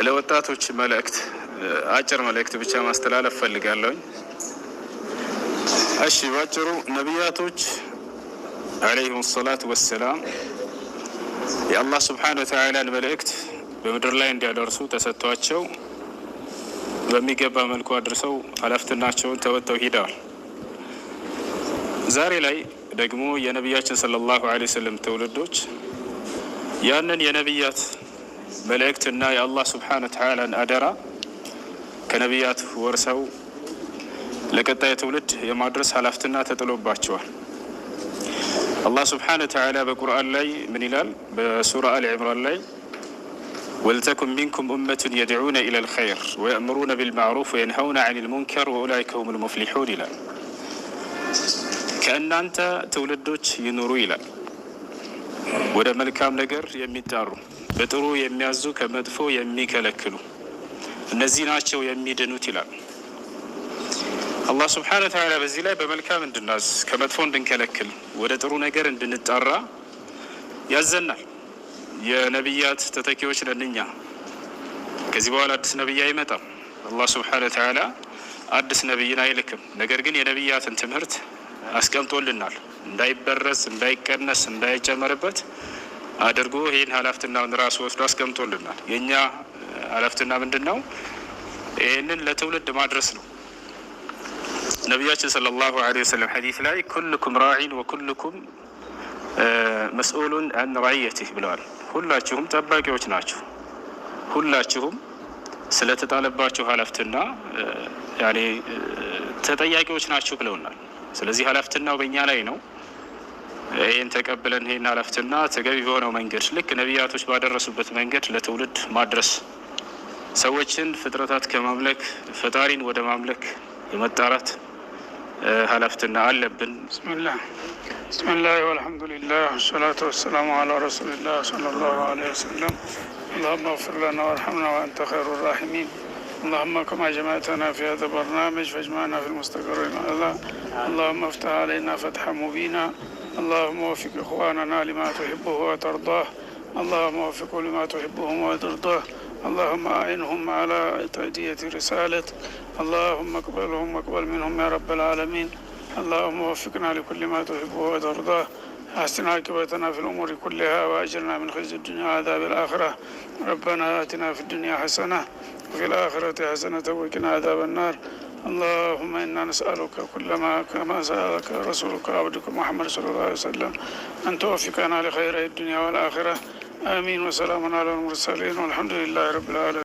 ለወጣቶች መልእክት አጭር መልእክት ብቻ ማስተላለፍ ፈልጋለሁ። እሺ ባጭሩ ነቢያቶች አለይሂም ሰላቱ ወሰላም የአላህ ሱብሓነሁ ወተዓላ መልእክት በምድር ላይ እንዲያደርሱ ተሰጥቷቸው በሚገባ መልኩ አድርሰው ኃላፊነታቸውን ተወጥተው ሂደዋል። ዛሬ ላይ ደግሞ የነቢያችን ሰለላሁ ዐለይሂ ወሰለም ትውልዶች ያንን የነቢያት መልእክትና የአላህ ሱብሓነሁ ወተዓላን አደራ ከነቢያት ወርሰው ለቀጣይ ትውልድ የማድረስ ኃላፊነት ተጥሎባቸዋል። አላህ ሱብሓነሁ ወተዓላ በቁርአን ላይ ምን ይላል? በሱራ አሊ ዒምራን ላይ ወልተኩን ሚንኩም ኡመቱን የድዑነ ኢለል ኸይር ወየእምሩነ ቢልማዕሩፍ ወየንሀውነ ዐኒል ሙንከር ወኡላኢከ ሁሙል ሙፍሊሑን ይላል። ከእናንተ ትውልዶች ይኑሩ ይላል፣ ወደ መልካም ነገር የሚጣሩ በጥሩ የሚያዙ ከመጥፎ የሚከለክሉ እነዚህ ናቸው የሚድኑት ይላል። አላህ ሱብሓነሁ ወተዓላ በዚህ ላይ በመልካም እንድናዝ ከመጥፎ እንድንከለክል ወደ ጥሩ ነገር እንድንጣራ ያዘናል። የነቢያት ተተኪዎች ነን እኛ። ከዚህ በኋላ አዲስ ነቢይ አይመጣም። አላህ ሱብሓነሁ ወተዓላ አዲስ ነቢይን አይልክም። ነገር ግን የነቢያትን ትምህርት አስቀምጦልናል። እንዳይበረስ፣ እንዳይቀነስ፣ እንዳይጨመርበት አድርጎ ይህን ኃላፊነቱን ራሱ ወስዶ አስቀምጦልናል። የእኛ ኃላፊነት ምንድን ነው? ይህንን ለትውልድ ማድረስ ነው። ነቢያችን ሰለላሁ ዐለይሂ ወሰለም ሐዲስ ላይ ኩልኩም ራዒን ወኩልኩም መስኡሉን አን ረዕየቲህ ብለዋል። ሁላችሁም ጠባቂዎች ናችሁ፣ ሁላችሁም ስለተጣለባችሁ ኃላፊነት ተጠያቂዎች ናችሁ ብለውናል። ስለዚህ ኃላፊነቱ በእኛ ላይ ነው። ይህን ተቀብለን ይህን ኃላፊነት ተገቢ በሆነው መንገድ ልክ ነቢያቶች ባደረሱበት መንገድ ለትውልድ ማድረስ፣ ሰዎችን ፍጥረታት ከማምለክ ፈጣሪን ወደ ማምለክ የመጣራት ኃላፊነት አለብን። ቢስሚላህ ወልሐምዱሊላህ ወሰላቱ ወሰላሙ ዐላ ረሱሊላህ ሰለላሁ ዐለይሂ ወሰለም اللهم اغفر لنا وارحمنا وأنت خير الراحمين اللهم كما جمعتنا في هذا البرنامج فاجمعنا في المستقر الأعلى اللهم افتح علينا فتحا مبينا اللهم وفق إخواننا لما تحبه وترضاه اللهم وفقه لما تحبه وترضاه اللهم أعنهم على تأدية رسالة اللهم اقبلهم واقبل منهم يا رب العالمين اللهم وفقنا لكل ما تحبه وترضاه أحسن عاقبتنا في الأمور كلها وأجرنا من خزي الدنيا وعذاب الآخرة ربنا آتنا في الدنيا حسنة وفي الآخرة حسنة وقنا عذاب النار اللهم إنا نسألك كما سألك رسولك عبدك محمد صلى الله عليه وسلم أن توفقنا لخير الدنيا والآخرة آمين وسلام على المرسلين والحمد لله رب العالمين.